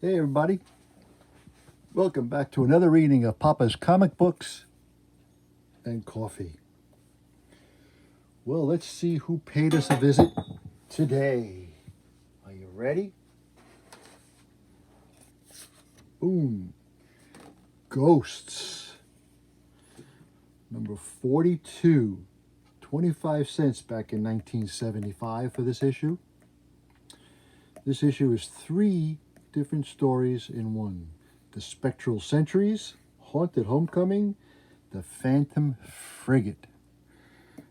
Hey everybody, welcome back to another reading of Papa's comic books and coffee. Well, let's see who paid us a visit today. Are you ready? Boom. Ghosts. Number 42. 25 cents back in 1975 for this issue. This issue is 3 different stories in one. The Spectral Sentries, Haunted Homecoming, The Phantom Frigate.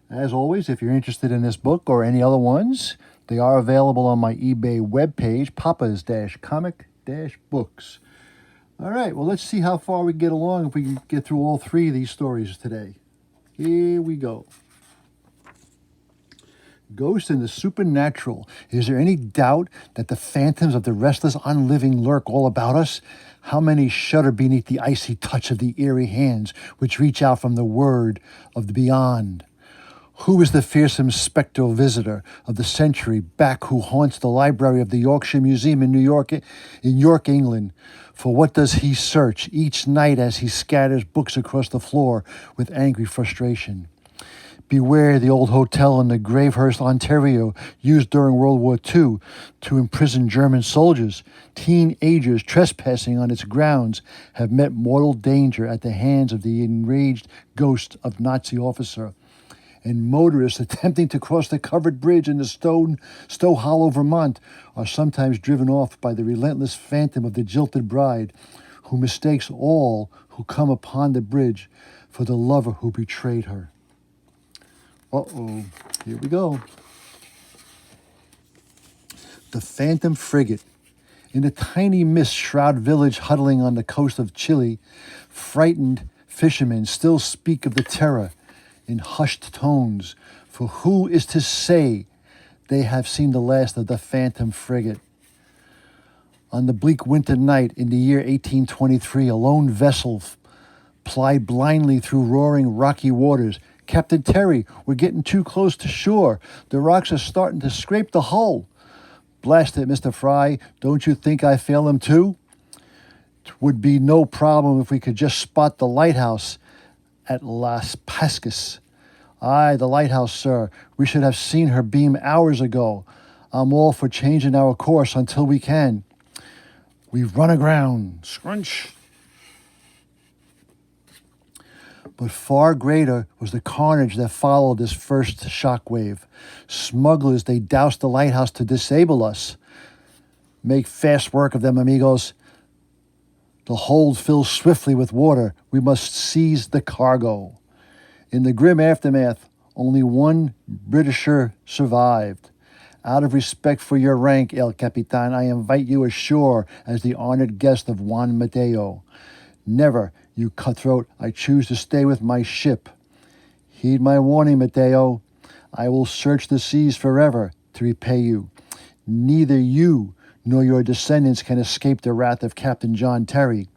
As always, if you're interested in this book or any other ones, they are available on my eBay webpage, papas-comic-books. All right, well, let's see how far we get along if we can get through all 3 of these stories today. Here we go. Ghost and the Supernatural. Is there any doubt that the phantoms of the restless unliving lurk all about us? How many shudder beneath the icy touch of the eerie hands which reach out from the word of the beyond? Who is the fearsome spectral visitor of the century back who haunts the library of the Yorkshire Museum in York, England? For what does he search each night as he scatters books across the floor with angry frustration? Beware the old hotel in the Gravehurst, Ontario, used during World War II to imprison German soldiers. Teenagers trespassing on its grounds have met mortal danger at the hands of the enraged ghost of Nazi officer. And motorists attempting to cross the covered bridge in the Stowe Hollow, Vermont, are sometimes driven off by the relentless phantom of the jilted bride, who mistakes all who come upon the bridge for the lover who betrayed her. Uh-oh, here we go. The Phantom Frigate. In the tiny mist-shroud village huddling on the coast of Chile, frightened fishermen still speak of the terror in hushed tones, for who is to say they have seen the last of the Phantom Frigate? On the bleak winter night in the year 1823, a lone vessel plied blindly through roaring rocky waters. Captain Terry, we're getting too close to shore. The rocks are starting to scrape the hull. Blast it, Mr. Fry. Don't you think I fail him too? It would be no problem if we could just spot the lighthouse at Las Pascas. Aye, the lighthouse, sir. We should have seen her beam hours ago. I'm all for changing our course until we can. We've run aground. Scrunch. But far greater was the carnage that followed this first shockwave. Smugglers, they doused the lighthouse to disable us. Make fast work of them, amigos. The hold fills swiftly with water. We must seize the cargo. In the grim aftermath, only one Britisher survived. Out of respect for your rank, El Capitan, I invite you ashore as the honored guest of Juan Mateo. Never, you cutthroat, I choose to stay with my ship. Heed my warning, Mateo. I will search the seas forever to repay you. Neither you nor your descendants can escape the wrath of Captain John Terry.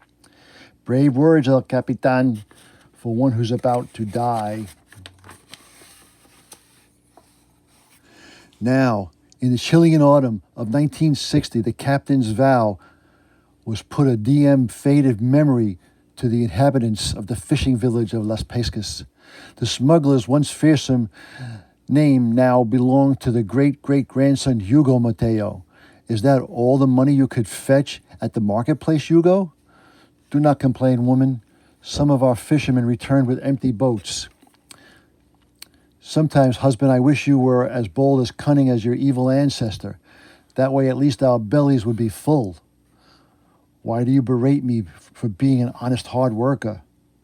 Brave words, El Capitan, for one who's about to die. Now, in the Chilean autumn of 1960, the captain's vow was put a faded memory to the inhabitants of the fishing village of Las Pascas. The smuggler's once fearsome name now belonged to the great-great-grandson Hugo Mateo. Is that all the money you could fetch at the marketplace, Hugo? Do not complain, woman. Some of our fishermen returned with empty boats. Sometimes, husband, I wish you were as bold as cunning as your evil ancestor. That way at least our bellies would be full. Why do you berate me for being an honest hard worker?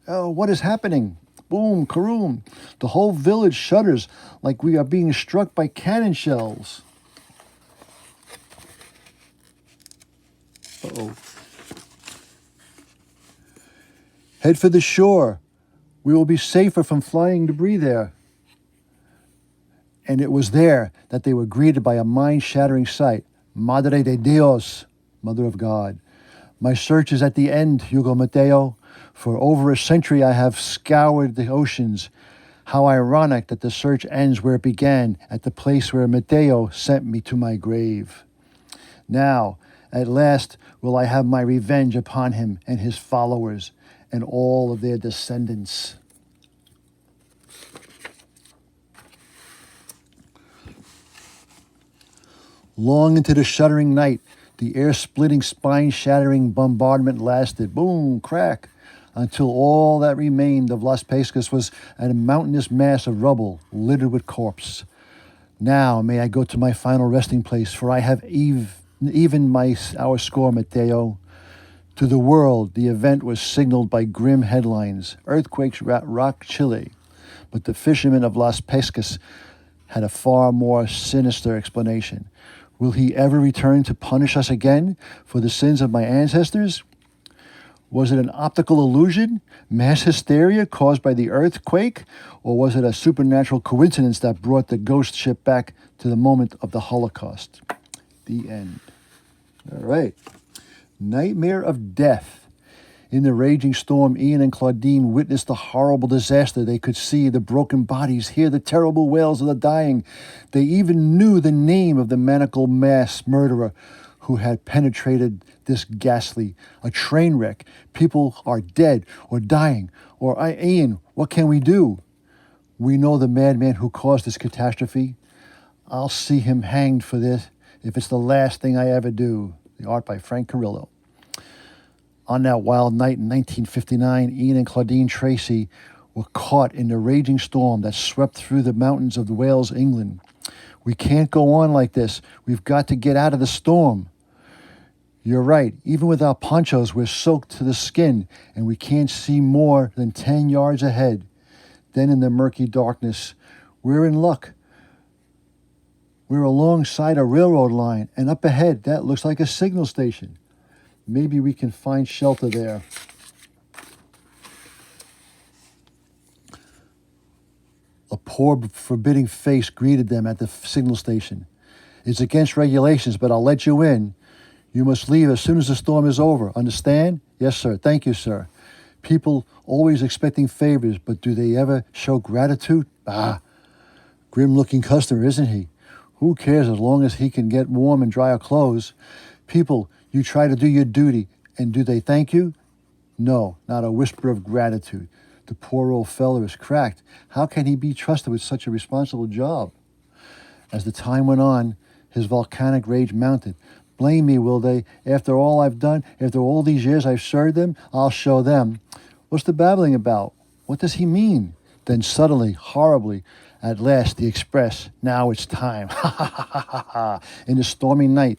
Oh, what is happening? Boom, karoom. The whole village shudders like we are being struck by cannon shells. Uh-oh. Head for the shore. We will be safer from flying debris there. And it was there that they were greeted by a mind-shattering sight. Madre de Dios, Mother of God. My search is at the end, Hugo Mateo. For over a century I have scoured the oceans. How ironic that the search ends where it began, at the place where Mateo sent me to my grave. Now, At last will I have my revenge upon him and his followers and all of their descendants. Long into the shuddering night, the air-splitting, spine-shattering bombardment lasted, boom, crack, until all that remained of Las Pescas was a mountainous mass of rubble littered with corpse. Now may I go to my final resting place, for I have even our score, Mateo. To the world, the event was signaled by grim headlines, earthquakes rock Chile, but the fishermen of Las Pescas had a far more sinister explanation. Will he ever return to punish us again for the sins of my ancestors? Was it an optical illusion, mass hysteria caused by the earthquake, or was it a supernatural coincidence that brought the ghost ship back to the moment of the Holocaust? The end. All right. Nightmare of death. In the raging storm, Ian and Claudine witnessed the horrible disaster. They could see the broken bodies, hear the terrible wails of the dying. They even knew the name of the maniacal mass murderer who had penetrated this ghastly, a train wreck. People are dead or dying. Ian, what can we do? We know the madman who caused this catastrophe. I'll see him hanged for this if it's the last thing I ever do. The art by Frank Carrillo. On that wild night in 1959, Ian and Claudine Tracy were caught in the raging storm that swept through the mountains of Wales, England. We can't go on like this. We've got to get out of the storm. You're right. Even with our ponchos, we're soaked to the skin, and we can't see more than 10 yards ahead. Then in the murky darkness, we're in luck. We're alongside a railroad line, and up ahead, that looks like a signal station. Maybe we can find shelter there. A poor, forbidding face greeted them at the signal station. It's against regulations, but I'll let you in. You must leave as soon as the storm is over. Understand? Yes, sir. Thank you, sir. People always expecting favors, but do they ever show gratitude? Grim-looking customer, isn't he? Who cares as long as he can get warm and dry our clothes? People, you try to do your duty, and do they thank you? No, not a whisper of gratitude. The poor old feller is cracked. How can he be trusted with such a responsible job? As the time went on, his volcanic rage mounted. Blame me, will they? After all I've done, after all these years I've served them, I'll show them. What's the babbling about? What does he mean? Then suddenly, horribly, at last, the express. Now it's time. Ha ha ha ha ha ha. In the stormy night,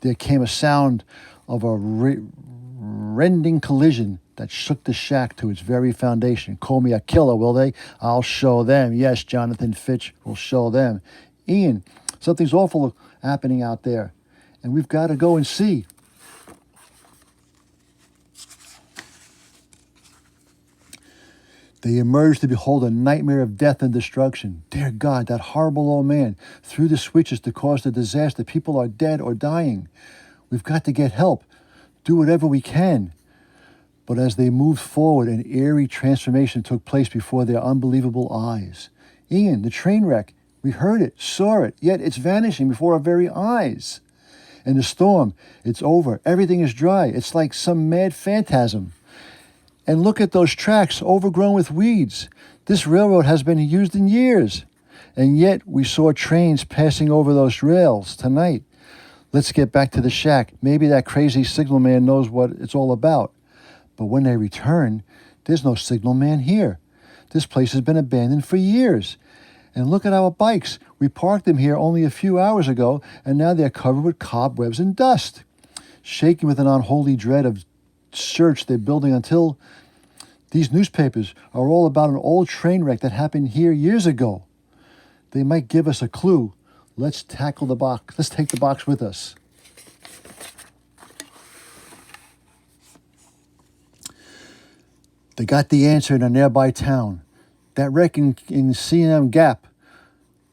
there came a sound of a rending collision that shook the shack to its very foundation. Call me a killer, will they? I'll show them. Yes, Jonathan Fitch will show them. Ian, something's awful happening out there, and we've got to go and see. They emerged to behold a nightmare of death and destruction. Dear God, that horrible old man threw the switches to cause the disaster. People are dead or dying. We've got to get help. Do whatever we can. But as they moved forward, an eerie transformation took place before their unbelievable eyes. Ian, the train wreck, we heard it, saw it, yet it's vanishing before our very eyes. And the storm, it's over. Everything is dry. It's like some mad phantasm. And look at those tracks overgrown with weeds. This railroad has been used in years. And yet we saw trains passing over those rails tonight. Let's get back to the shack. Maybe that crazy signalman knows what it's all about. But when they return, there's no signalman here. This place has been abandoned for years. And look at our bikes. We parked them here only a few hours ago, and now they're covered with cobwebs and dust. Shaking with an unholy dread of search they're building until these newspapers are all about an old train wreck that happened here years ago. They might give us a clue. Let's tackle the box. Let's take the box with us. They got the answer in a nearby town. That wreck in C&M Gap.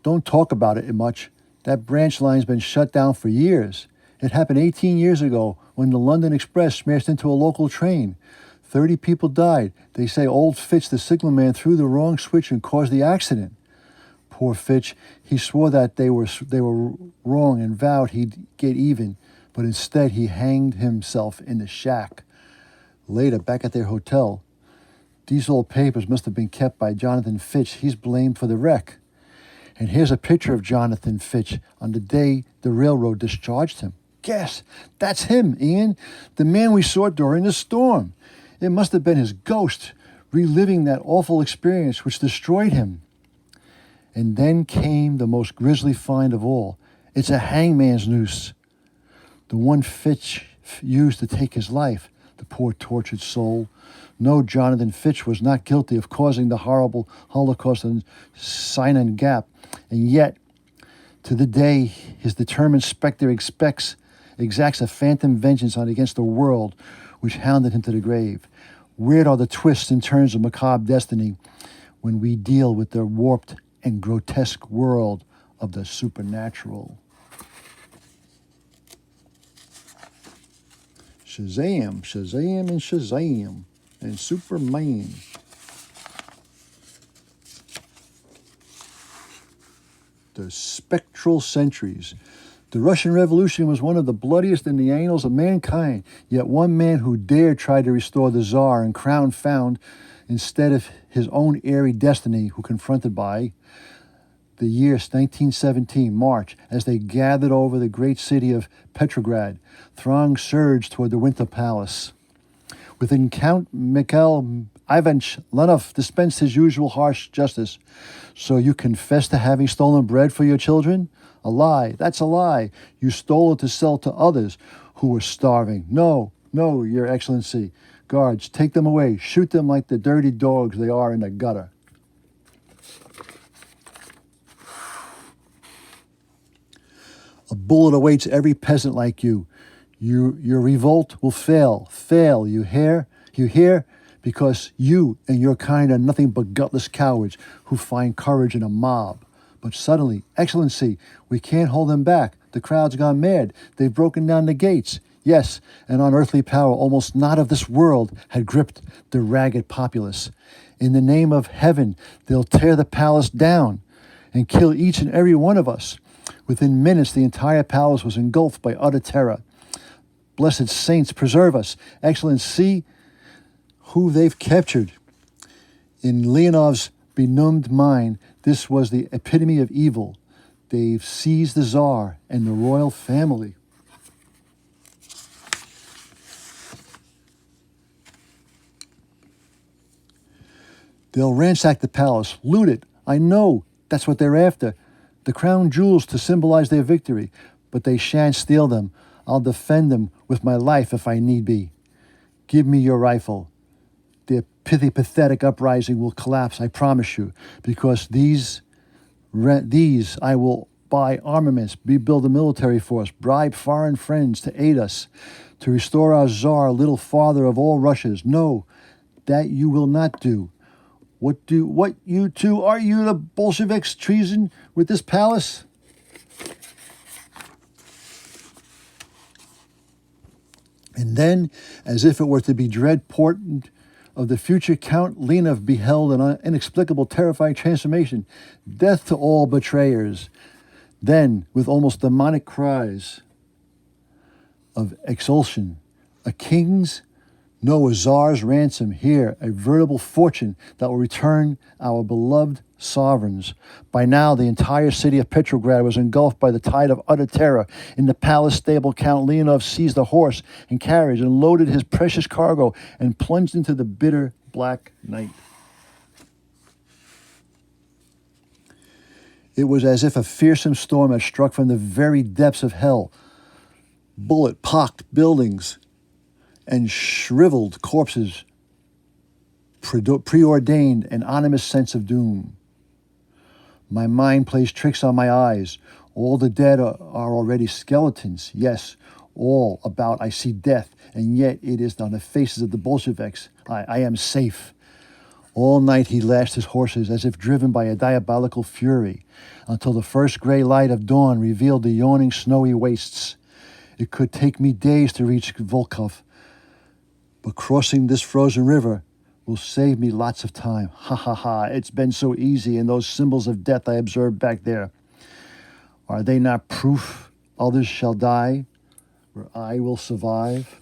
Don't talk about it much. That branch line's been shut down for years. It happened 18 years ago when the London Express smashed into a local train. 30 people died. They say old Fitz, the signalman, threw the wrong switch and caused the accident. Poor Fitch, he swore that they were wrong and vowed he'd get even, but instead he hanged himself in the shack. Later, back at their hotel, these old papers must have been kept by Jonathan Fitch. He's blamed for the wreck. And here's a picture of Jonathan Fitch on the day the railroad discharged him. Guess, that's him, Ian, the man we saw during the storm. It must have been his ghost, reliving that awful experience which destroyed him. And then came the most grisly find of all. It's a hangman's noose, the one Fitch used to take his life, the poor tortured soul. No, Jonathan Fitch was not guilty of causing the horrible Holocaust in Sinan Gap, and yet, to the day, his determined specter exacts a phantom vengeance against the world which hounded him to the grave. Weird are the twists and turns of macabre destiny when we deal with the warped and grotesque world of the supernatural. Shazam, Shazam, and Shazam, and Superman. The Spectral Sentries. The Russian Revolution was one of the bloodiest in the annals of mankind, yet one man who dared try to restore the Tsar and crown found instead of his own airy destiny, who confronted by the year 1917, March, as they gathered over the great city of Petrograd, throng surged toward the Winter Palace. Within Count Mikhail Ivanich Lenov dispensed his usual harsh justice. So you confess to having stolen bread for your children? A lie. That's a lie. You stole it to sell to others who were starving. No, Your Excellency. Guards, take them away. Shoot them like the dirty dogs they are in the gutter. A bullet awaits every peasant like you. Your revolt will fail. Fail, you hear? You hear? Because you and your kind are nothing but gutless cowards who find courage in a mob. But suddenly, Excellency, we can't hold them back. The crowd's gone mad. They've broken down the gates. Yes, an unearthly power almost not of this world had gripped the ragged populace. In the name of heaven, they'll tear the palace down and kill each and every one of us. Within minutes, the entire palace was engulfed by utter terror. Blessed saints, preserve us. Excellency, who they've captured. In Leonov's benumbed mind, this was the epitome of evil. They've seized the Tsar and the royal family. They'll ransack the palace, loot it. I know that's what they're after. The crown jewels to symbolize their victory, but they shan't steal them. I'll defend them with my life if I need be. Give me your rifle. Their pithy, pathetic uprising will collapse, I promise you, because these I will buy armaments, rebuild a military force, bribe foreign friends to aid us, to restore our Tsar, little father of all Russias. No, that you will not do. What you two, are you the Bolsheviks treason with this palace? And then, as if it were to be dread portent of the future, Count Lenov beheld an inexplicable, terrifying transformation. Death to all betrayers. Then, with almost demonic cries of exultation, a king's, no, a Tsar's ransom here, a veritable fortune that will return our beloved sovereigns. By now, the entire city of Petrograd was engulfed by the tide of utter terror. In the palace stable, Count Leonov seized a horse and carriage and loaded his precious cargo and plunged into the bitter black night. It was as if a fearsome storm had struck from the very depths of hell. Bullet-pocked buildings and shriveled corpses preordained an ominous sense of doom. My mind plays tricks on my eyes. All the dead are already skeletons. Yes, all about I see death, and yet it is on the faces of the Bolsheviks. I am safe. All night he lashed his horses as if driven by a diabolical fury, until the first gray light of dawn revealed the yawning snowy wastes. It could take me days to reach Volkhov, but crossing this frozen river will save me lots of time. Ha ha ha, it's been so easy, and those symbols of death I observed back there, are they not proof others shall die, where I will survive?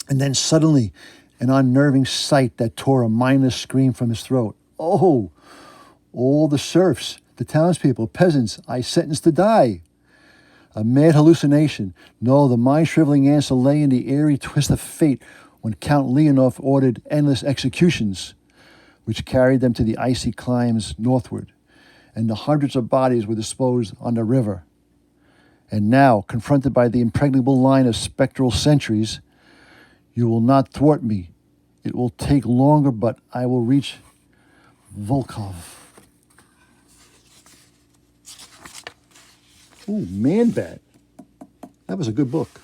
And then suddenly, an unnerving sight that tore a mindless scream from his throat. Oh, all the serfs, the townspeople, peasants, I sentenced to die. A mad hallucination. No, the mind-shriveling answer lay in the airy twist of fate when Count Leonov ordered endless executions, which carried them to the icy climes northward, and the hundreds of bodies were disposed on the river. And now, confronted by the impregnable line of spectral sentries, you will not thwart me. It will take longer, but I will reach Volkov. Ooh, Man Bat. That was a good book.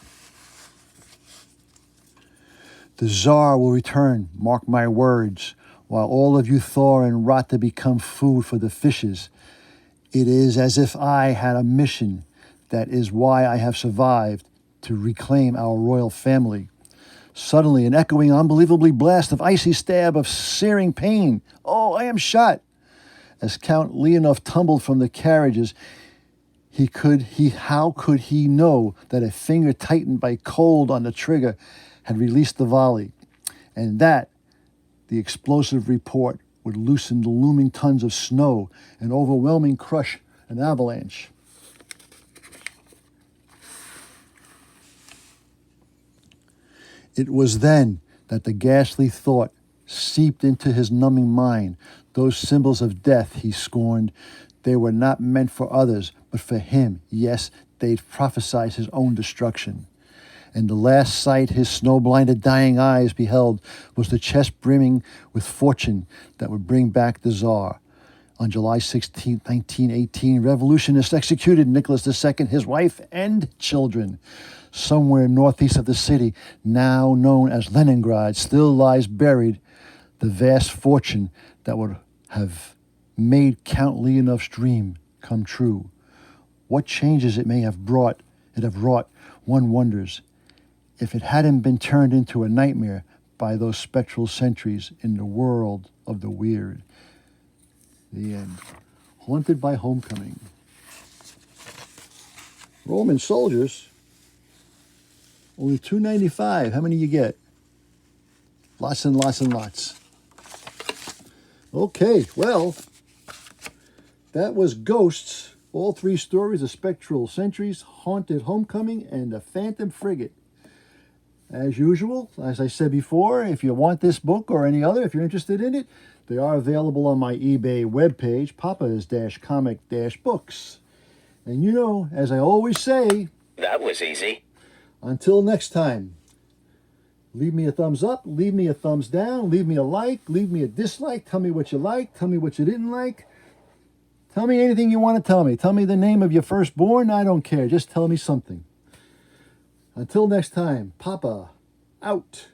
The Tsar will return, mark my words, while all of you thaw and rot to become food for the fishes. It is as if I had a mission. That is why I have survived, to reclaim our royal family. Suddenly, an echoing, unbelievably blast of icy stab of searing pain. Oh, I am shot. As Count Leonov tumbled from the carriages, how could he know that a finger tightened by cold on the trigger had released the volley, and that the explosive report would loosen the looming tons of snow and overwhelming crush an avalanche. It was then that the ghastly thought seeped into his numbing mind. Those symbols of death he scorned, they were not meant for others, but for him. Yes, they'd prophesied his own destruction. And the last sight his snow-blinded dying eyes beheld was the chest brimming with fortune that would bring back the Tsar. On July 16, 1918, revolutionists executed Nicholas II, his wife, and children. Somewhere northeast of the city, now known as Leningrad, still lies buried the vast fortune that would have made Count Leonov's dream come true. What changes it have wrought, one wonders, if it hadn't been turned into a nightmare by those spectral sentries in the world of the weird. The end. Haunted by Homecoming. Roman soldiers. Only $2.95. How many you get? Lots and lots and lots. Okay, well, that was Ghosts. All three stories of Spectral Sentries, Haunted Homecoming, and the Phantom Frigate. As usual, as I said before, if you want this book or any other, if you're interested in it, they are available on my eBay webpage, papas-comic-books. And you know, as I always say... That was easy. Until next time, leave me a thumbs up, leave me a thumbs down, leave me a like, leave me a dislike, tell me what you liked, tell me what you didn't like. Tell me anything you want to tell me. Tell me the name of your firstborn, I don't care, just tell me something. Until next time, Papa, out.